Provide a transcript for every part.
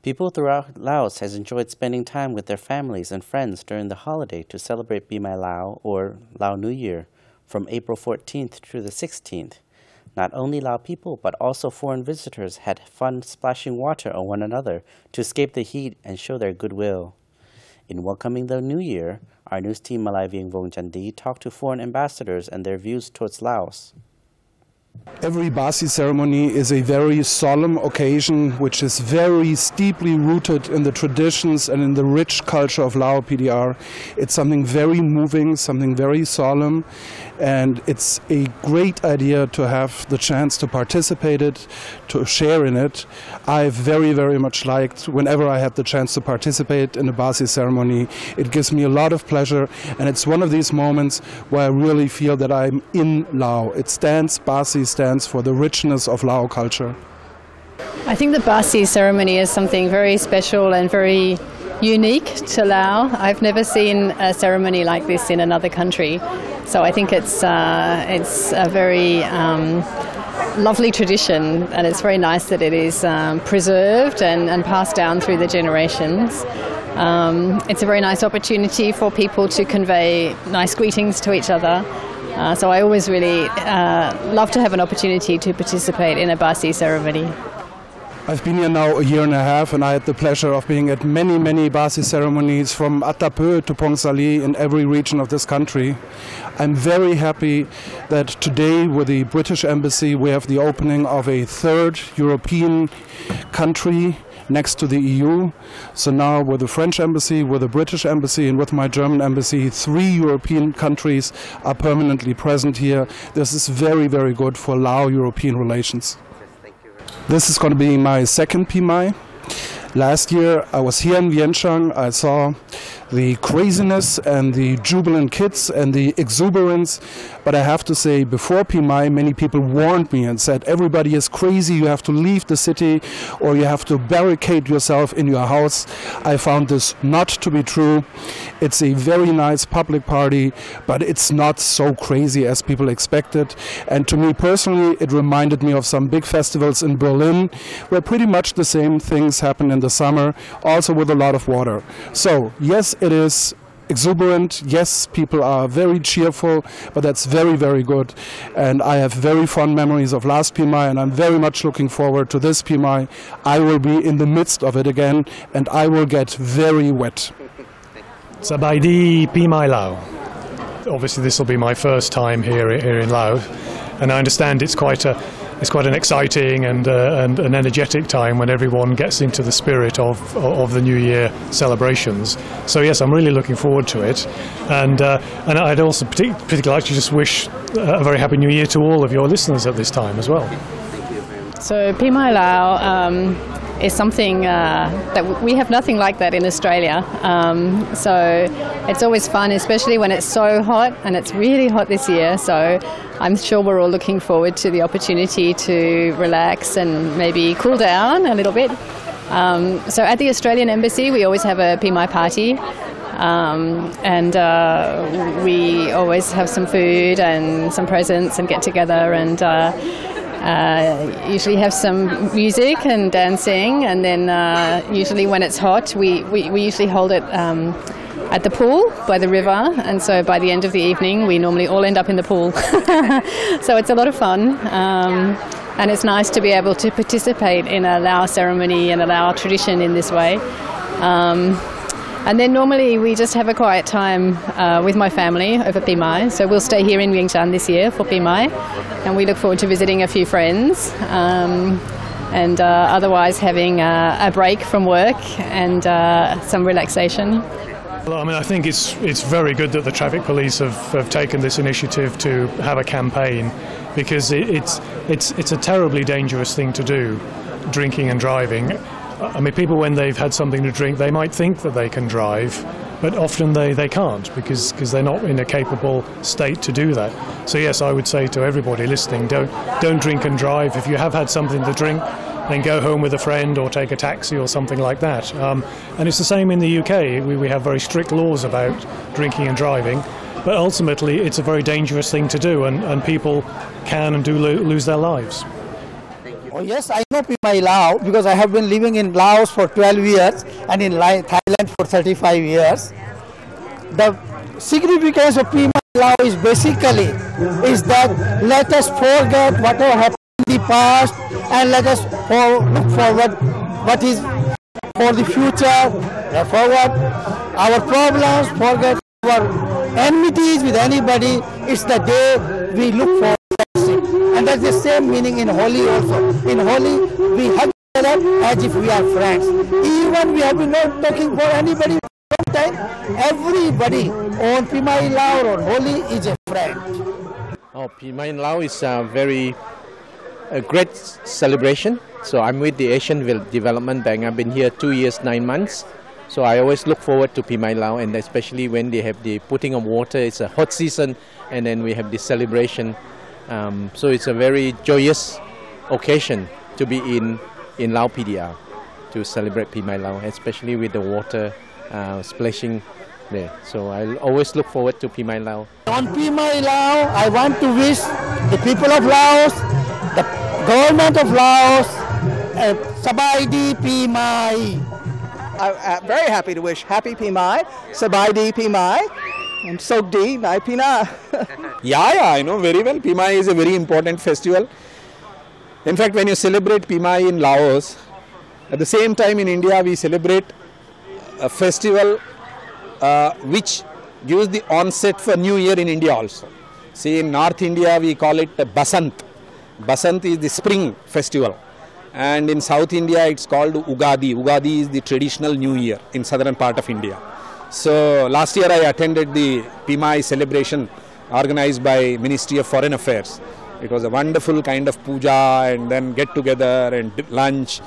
People throughout Laos has enjoyed spending time with their families and friends during the holiday to celebrate Pi Mai Lao, or Lao New Year, from April 14th to the 16th. Not only Lao people, but also foreign visitors had fun splashing water on one another to escape the heat and show their goodwill. In welcoming the New Year, our news team Malai Vieng Vong Chandi talked to foreign ambassadors and their views towards Laos. Every Basi ceremony is a very solemn occasion which is very steeply rooted in the traditions and in the rich culture of Lao PDR. It's something very moving, something very solemn, and it's a great idea to have the chance to participate it, to share in it. I very, very much liked whenever I had the chance to participate in a Basi ceremony. It gives me a lot of pleasure, and it's one of these moments where I really feel that I'm in Lao. Basi stands for the richness of Lao culture. I think the Basi ceremony is something very special and very unique to Lao. I've never seen a ceremony like this in another country, so I think it's a very lovely tradition, and it's very nice that it is preserved and passed down through the generations. It's a very nice opportunity for people to convey nice greetings to each other. So I always really love to have an opportunity to participate in a Basi ceremony. I've been here now a year and a half, and I had the pleasure of being at many, many Basi ceremonies from Attapeu to Pongsali in every region of this country. I'm very happy that today with the British Embassy we have the opening of a third European country next to the EU. So now with the French Embassy, with the British Embassy, and with my German Embassy, 3 European countries are permanently present here. This is very, very good for Lao-European relations. This is going to be my second Pi Mai. Last year I was here in Vientiane. I saw the craziness and the jubilant kids and the exuberance. But I have to say, before Pi Mai, many people warned me and said, everybody is crazy, you have to leave the city or you have to barricade yourself in your house. I found this not to be true. It's a very nice public party, but it's not so crazy as people expected. And to me personally, it reminded me of some big festivals in Berlin, where pretty much the same things happen in the summer, also with a lot of water. So, yes, it is exuberant. Yes, people are very cheerful, but that's very, very good. And I have very fond memories of last Pi Mai, and I'm very much looking forward to this Pi Mai. I will be in the midst of it again, and I will get very wet. Sabaidi Pi Mai Lao. Obviously, this will be my first time here in Laos, and I understand it's quite an exciting and an energetic time when everyone gets into the spirit of the New Year celebrations. So yes, I'm really looking forward to it, and I'd also particularly like to just wish a very happy New Year to all of your listeners at this time as well. So Pi Mai Lao is something that we have nothing like that in Australia. So it's always fun, especially when it's so hot, and it's really hot this year. So I'm sure we're all looking forward to the opportunity to relax and maybe cool down a little bit. So at the Australian Embassy, we always have a Pi Mai party. And we always have some food and some presents and get together and usually have some music and dancing, and then usually when it's hot we usually hold it at the pool by the river, and so by the end of the evening we normally all end up in the pool. So it's a lot of fun, and it's nice to be able to participate in a Lao ceremony and a Lao tradition in this way. And then normally we just have a quiet time with my family over Pi Mai. So we'll stay here in Vientiane this year for Pi Mai, and we look forward to visiting a few friends, and otherwise having a break from work and some relaxation. Well, I mean, I think it's very good that the traffic police have taken this initiative to have a campaign, because it's a terribly dangerous thing to do, drinking and driving. I mean, people, when they've had something to drink, they might think that they can drive, but often they can't because they're not in a capable state to do that. So yes, I would say to everybody listening, don't drink and drive. If you have had something to drink, then go home with a friend or take a taxi or something like that. And it's the same in the UK. We have very strict laws about drinking and driving, but ultimately it's a very dangerous thing to do, and people can and do lose their lives. Oh yes, I know Pimai Lao because I have been living in Laos for 12 years and in Thailand for 35 years. The significance of Pimai Lao is basically that let us forget whatever happened in the past and let us look forward what is for the future, forward our problems, forget our enmities with anybody. It's the day we look for. And that's the same meaning in Holi also. In Holi, we hug each other as if we are friends. Even we have been not talking for anybody for a long time. Everybody on Pimai Lao or Holi is a friend. Oh, Pimai Lao is a great celebration. So I'm with the Asian Development Bank. I've been here 2 years, 9 months. So I always look forward to Pimai Lao, and especially when they have the putting of water. It's a hot season, and then we have the celebration. So it's a very joyous occasion to be in Lao PDR to celebrate Pimai Lao, especially with the water splashing there. So I'll always look forward to Pimai Lao. On Pimai Lao, I want to wish the people of Laos, the government of Laos, Sabai Pimai. I'm very happy to wish Happy Pimai, Sabai Pimai, and Sogdi Nai Pina. Yeah, I know very well. Pimai is a very important festival. In fact, when you celebrate Pimai in Laos, at the same time in India we celebrate a festival which gives the onset for New Year in India also. See, in North India we call it Basant. Basant is the spring festival. And in South India it's called Ugadi. Ugadi is the traditional New Year in southern part of India. So last year I attended the Pimai celebration organized by Ministry of Foreign Affairs. It was a wonderful kind of puja and then get together and lunch.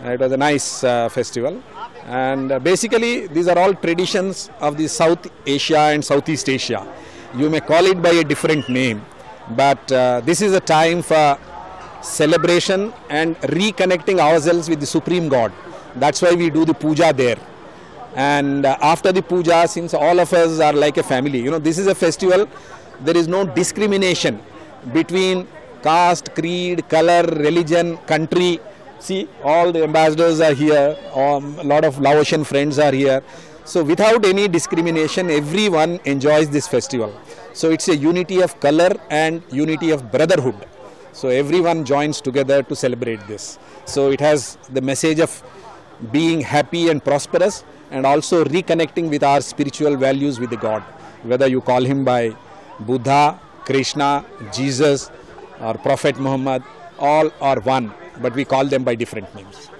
It was a nice festival. And basically these are all traditions of the South Asia and Southeast Asia. You may call it by a different name, but this is a time for celebration and reconnecting ourselves with the Supreme God. That's why we do the puja there. And after the puja, since all of us are like a family, you know, this is a festival, there is no discrimination between caste, creed, color, religion, country. See, all the ambassadors are here, a lot of Laotian friends are here. So without any discrimination, everyone enjoys this festival. So it's a unity of color and unity of brotherhood. So everyone joins together to celebrate this. So it has the message of being happy and prosperous, and also reconnecting with our spiritual values with the God. Whether you call him by Buddha, Krishna, Jesus or Prophet Muhammad, all are one, but we call them by different names.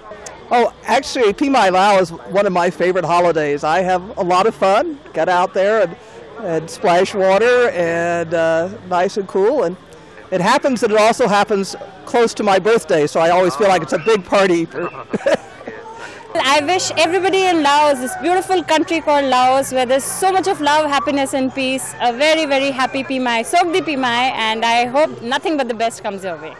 Oh, actually, Pimai Lao is one of my favorite holidays. I have a lot of fun, get out there and splash water, and nice and cool. And it happens that it also happens close to my birthday, so I always feel like it's a big party. I wish everybody in Laos, this beautiful country called Laos, where there's so much of love, happiness and peace, a very, very happy Pimai, Sogdi Pimai, and I hope nothing but the best comes your way.